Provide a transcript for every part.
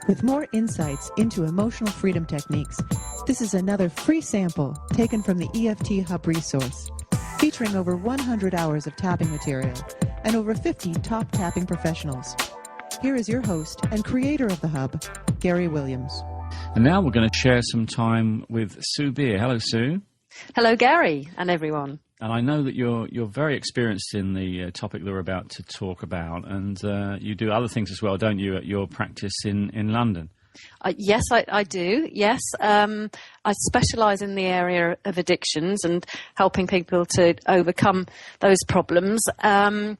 With more insights into emotional freedom techniques, this is another free sample taken from the EFT Hub resource, featuring over 100 hours of tapping material and over 50 top tapping professionals. Here is your host and creator of the Hub, Gary Williams. And now we're going to share some time with Sue Beer. Hello, Sue. Hello, Gary, and everyone. And I know that you're very experienced in the topic that we're about to talk about, and you do other things as well, don't you, at your practice in London? Yes, I do. Yes, I specialise in the area of addictions and helping people to overcome those problems. And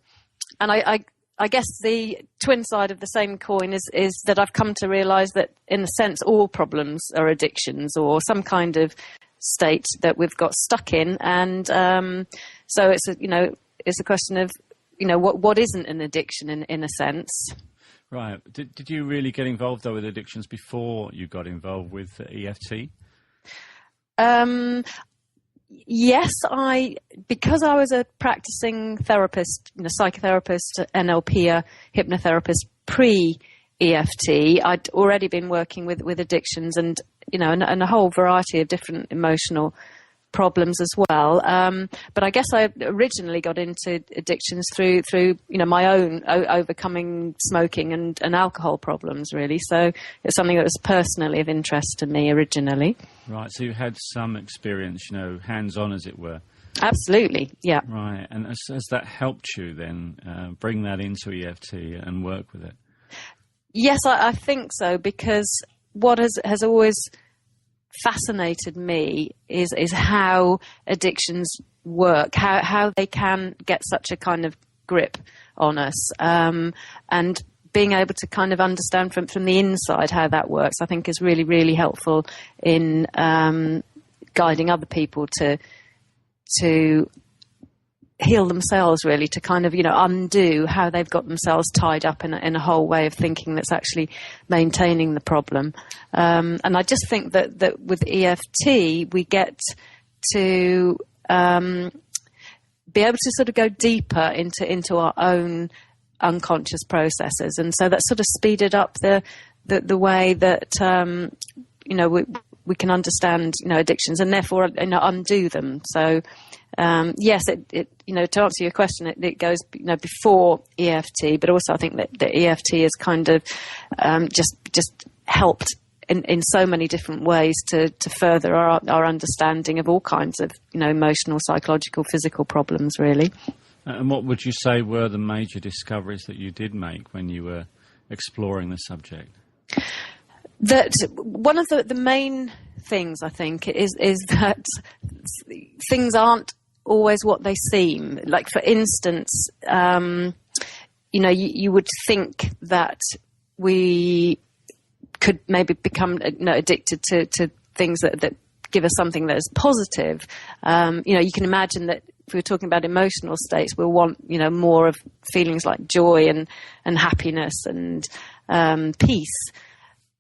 I guess the twin side of the same coin is that I've come to realise that, in a sense, all problems are addictions or some kind of state that we've got stuck in, and so it's a question of what isn't an addiction in a sense. Right. Did you really get involved though with addictions before you got involved with EFT? Yes, because I was a practicing therapist, psychotherapist, NLP, hypnotherapist pre-EFT. I'd already been working with addictions and a whole variety of different emotional problems as well. But I guess I originally got into addictions through my own overcoming smoking and alcohol problems, really. So it's something that was personally of interest to me originally. Right. So you had some experience, hands-on, as it were. Absolutely. Yeah. Right. And has that helped you then bring that into EFT and work with it? Yes, I think so, because what has always fascinated me is how addictions work, how they can get such a kind of grip on us, and being able to kind of understand from the inside how that works, I think is really, really helpful in guiding other people to heal themselves, really, to kind of undo how they've got themselves tied up in a whole way of thinking that's actually maintaining the problem. And I just think that with EFT we get to be able to sort of go deeper into our own unconscious processes, and so that sort of speeded up the way that we can understand addictions and therefore undo them. So yes, it to answer your question, it goes before EFT, but also I think that the EFT has kind of just helped in so many different ways to further our understanding of all kinds of emotional, psychological, physical problems, really. And what would you say were the major discoveries that you did make when you were exploring the subject? That one of the main things, I think, is that things aren't always what they seem. Like, for instance, you would think that we could maybe become addicted to things that give us something that is positive. You can imagine that if we were talking about emotional states, we'll want more of feelings like joy and happiness and peace,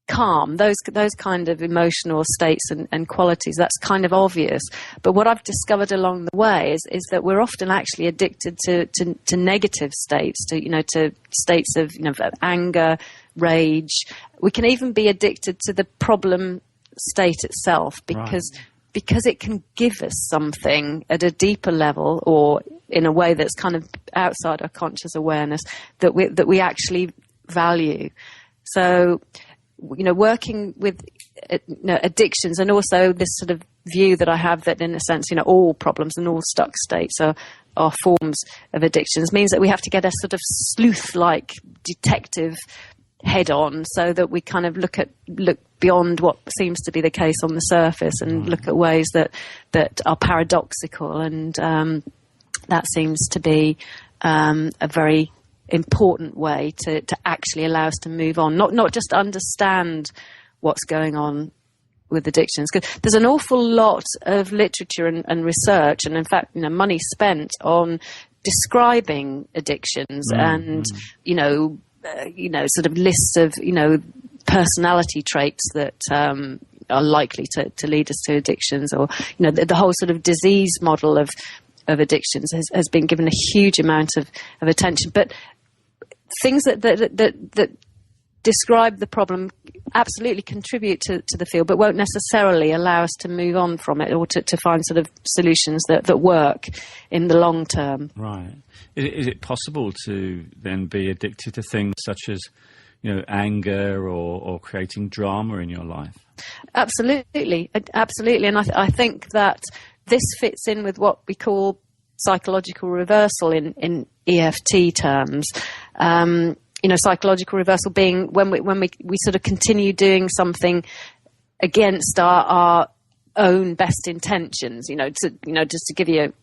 calm, those kind of emotional states and qualities. That's kind of obvious. But what I've discovered along the way is that we're often actually addicted to negative states, to states of anger, rage. We can even be addicted to the problem state itself because it can give us something at a deeper level or in a way that's kind of outside our conscious awareness that we actually value. So working with addictions, and also this sort of view that I have that, in a sense, all problems and all stuck states are forms of addictions, means that we have to get a sort of sleuth-like detective head on, so that we kind of look beyond what seems to be the case on the surface and look at ways that are paradoxical, and that seems to be a very important way to actually allow us to move on, not just understand what's going on with addictions, because there's an awful lot of literature and research, and in fact money spent on describing addictions and sort of lists of personality traits that are likely to lead us to addictions, or the whole sort of disease model of addictions has been given a huge amount of attention. But things that describe the problem absolutely contribute to the field, but won't necessarily allow us to move on from it or to find sort of solutions that work in the long term. Right. Is it possible to then be addicted to things such as, anger or creating drama in your life? Absolutely. And I think that this fits in with what we call psychological reversal in EFT terms. Psychological reversal being when we sort of continue doing something against our own best intentions. Just to give you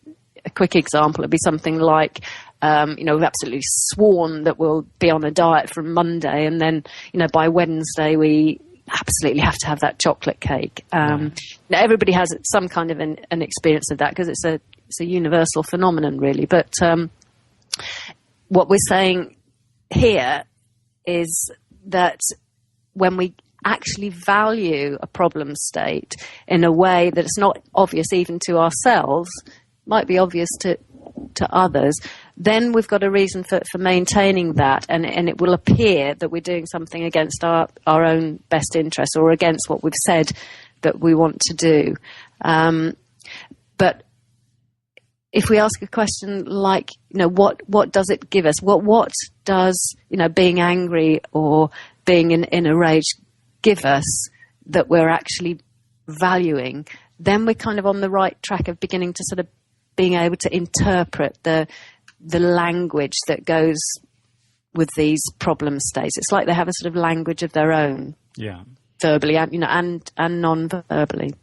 a quick example, it'd be something like, we've absolutely sworn that we'll be on a diet from Monday, and then, by Wednesday we absolutely have to have that chocolate cake. Now everybody has some kind of an experience of that, because it's a universal phenomenon, really. But what we're saying here is that when we actually value a problem state in a way that it's not obvious even to ourselves, might be obvious to others, then we've got a reason for maintaining that, and it will appear that we're doing something against our own best interests or against what we've said that we want to do. But if we ask a question like, what does it give us? What does, being angry or being in a rage give us that we're actually valuing? Then we're kind of on the right track of beginning to sort of being able to interpret the language that goes with these problem states. It's like they have a sort of language of their own. Yeah. Verbally and non-verbally.